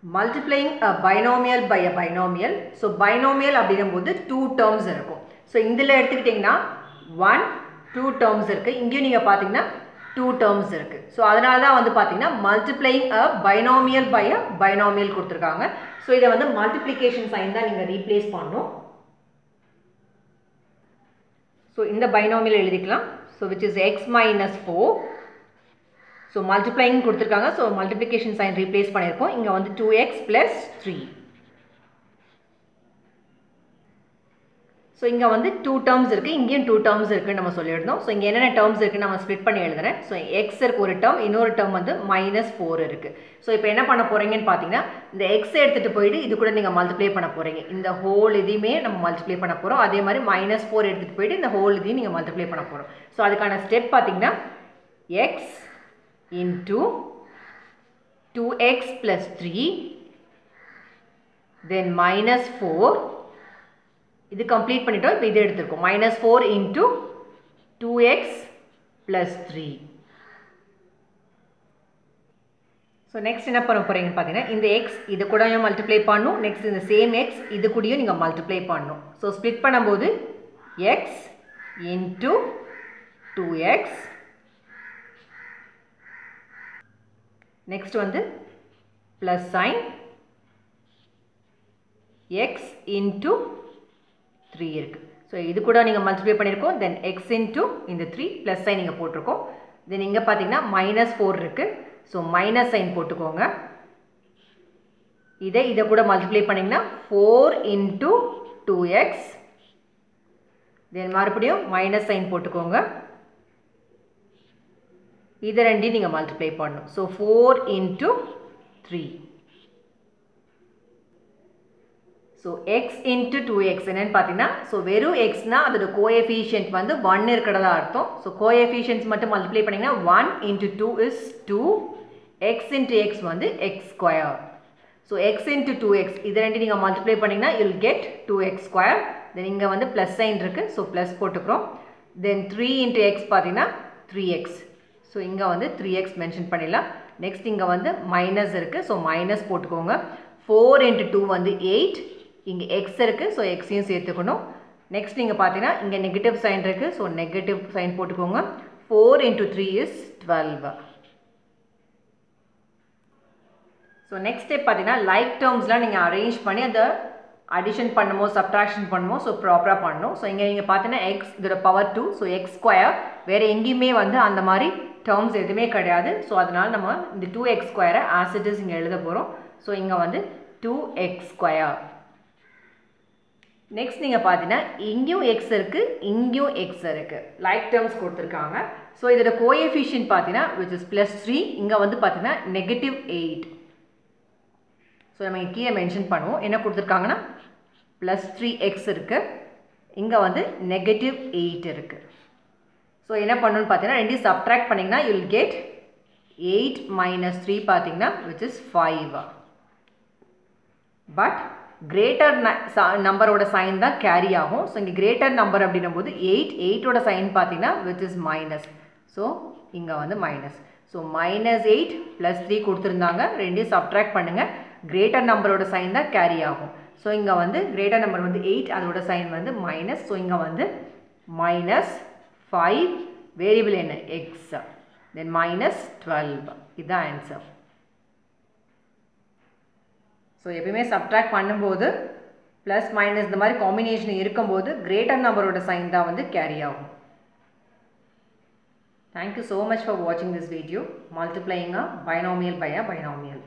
multiplying a binomial by a binomial. So binomial அப்படினும்போது 2 terms இருக்கும். So இதில எடுத்துக்கிட்டீங்கன்னா 1 2 terms இருக்கு. இங்கேயும் நீங்க பாத்தீங்கன்னா 2 terms இருக்கு. So அதனால தான் வந்து பாத்தீங்கன்னா multiplying a binomial by a binomial கொடுத்திருக்காங்க. So இத வந்து multiplication sign தான் நீங்க replace பண்ணனும். So இந்த binomial எழுதிக்கலாம். So which is x minus 4. So multiplying கொடுத்திருக்காங்க. So multiplication sign replace பண்ணிருக்கோம். இங்க வந்து 2x plus 3. So இங்க வந்து 2 terms இருக்கு. இங்கேயும் 2 terms இருக்கு நம்ம சொல்லியிருந்தோம். So இங்க என்னென்ன terms இருக்கு நம்ம ஸ்ப்ளிட் பண்ணி எழுதுறேன். So x இருக்கு ஒரு term, இன்னொரு term வந்து -4 இருக்கு. So இப்போ என்ன பண்ண போறீங்கன்னு பாத்தீங்கன்னா இந்த x எடுத்துட்டு போயிடு இது கூட நீங்க மல்டிப்ளை பண்ண போறீங்க. இந்த ஹோல் இதையுமே நம்ம மல்டிப்ளை பண்ண போறோம். அதே மாதிரி -4 எடுத்துட்டு போயிடு இந்த ஹோல் இதையும் நீங்க மல்டிப்ளை பண்ண போறோம். So அதுக்கான ஸ்டெப் பாத்தீங்கன்னா x into 2x plus 3 then -4 இது complete பண்ணிட்டோம். இப்போ இது எடுத்துருக்கோம் -4 into 2x plus 3. So next என்ன பண்ண போறீங்கன்னு பார்த்தீங்கன்னா இந்த x இது கூடயும் மல்டிப்ளை பண்ணணும். நெக்ஸ்ட் இந்த சேம் x இது கூடயும் நீங்க மல்டிப்ளை பண்ணணும். ஸோ ஸ்ப்ளிட் பண்ணும்போது x into 2x next வந்து plus sign x into 3 இருக்கு. So இது கூட நீங்க மல்டிப்ளை பண்ணிருக்கோம். then x into இந்த 3 plus sign நீங்க போட்டுருக்கோம். then இங்க பாத்தீங்கன்னா -4 இருக்கு. so minus sign போட்டுக்கோங்க. இத கூட மல்டிப்ளை பண்ணீங்கன்னா 4 into 2x then மறுபடியும் minus sign போட்டுக்கோங்க. இத ரெண்டையும் நீங்க மல்டிப்ளை பண்ணனும். so 4 into 3. so x into 2x என்னன்னு பாத்தீங்கன்னா so வெறும் x னா அதோட கோஎஃபிஷியன்ட் வந்து 1 இருக்கறதா அர்த்தம். so கோஎஃபிஷியன்ட்ஸ் மட்டும் மல்டிப்ளை பண்ணீங்கன்னா 1 into 2 is 2. x into x வந்து x square. so x into 2x இத ரெண்டையும் நீங்க மல்டிப்ளை பண்ணீங்கன்னா you will get 2x square. then இங்க வந்து plus sign இருக்கு. so plus போட்டுக்கறோம். then 3 into x பாத்தீங்கன்னா 3x. so இங்க வந்து 3x மென்ஷன் பண்ணிடலாம். next இங்க வந்து மைனஸ் இருக்கு. so மைனஸ் போட்டுக்கோங்க. 4 into 2 வந்து 8. இங்க x இருக்கு. so x யும் சேர்த்துக்கணும். next நீங்க பாத்தீங்கன்னா இங்க நெகட்டிவ் சைன் இருக்கு. so நெகட்டிவ் சைன் போட்டுக்கோங்க. 4 into 3 is 12. so next step பாத்தீங்கன்னா லைக் டேர்ம்ஸ்லாம் நீங்க அரேஞ்ச் பண்ணி அத அடிஷன் பண்ணுமோ சப்ட்ராக்ஷன் பண்ணுமோ so ப்ராப்பரா பண்ணனும். so இங்க நீங்க பாத்தீங்கன்னா x இதோட பவர் 2. so x ஸ்கொயர் வேற எங்கேயுமே வந்து அந்த மாதிரி terms எதுமே கிடையாது. so அதனால நம்ம இந்த 2x ஸ்கொயரை as it is இங்க எழுத போறோம். so இங்க வந்து 2x ஸ்கொயர். நெக்ஸ்ட் நீங்க பாத்தீங்கன்னா இங்கேயும் x இருக்கு இங்கேயும் x இருக்கு. லைக் டேர்ம்ஸ் கொடுத்திருக்காங்க. so இதோட கோஎஃபிஷியன்ட் பாத்தீங்கன்னா which is +3 இங்க வந்து பாத்தீங்கன்னா -8. so நம்ம இங்க கீழ மென்ஷன் பண்ணுவோம். என்ன கொடுத்திருக்காங்கன்னா +3x இருக்கு. இங்க வந்து -8 இருக்கு. so என்ன பண்ணனும்னு பாத்தீங்கன்னா ரெண்டையும் சப்ட்ராக்ட் பண்ணீங்கன்னா you will get 8 minus 3 பாத்தீங்கன்னா which is 5. but greater நம்பரோட சைன் தான் கேரி ஆகும். so இங்க greater நம்பர் அப்படினும்போது 8 ஓட சைன் பாத்தீங்கன்னா which is minus. so இங்க வந்து minus. so -8 + 3 கொடுத்திருந்தாங்க. ரெண்டையும் சப்ட்ராக்ட் பண்ணுங்க. greater நம்பரோட சைன் தான் கேரி ஆகும். so இங்க வந்து greater நம்பர் வந்து 8 அதோட சைன் வந்து minus. so இங்க வந்து -5 வேரியபிள் என்ன x then -12 இதுதான் ஆன்சர். so எப்பவுமே சப்ட்ராக்ட் பண்ணும்போது ப்ளஸ் மைனஸ் இந்த மாதிரி காம்பினேஷன் இருக்கும்போது கிரேட்டர் நம்பரோட சைன் தான் வந்து கேரி ஆகும். Thank you so much for watching this video multiplying a binomial by a binomial.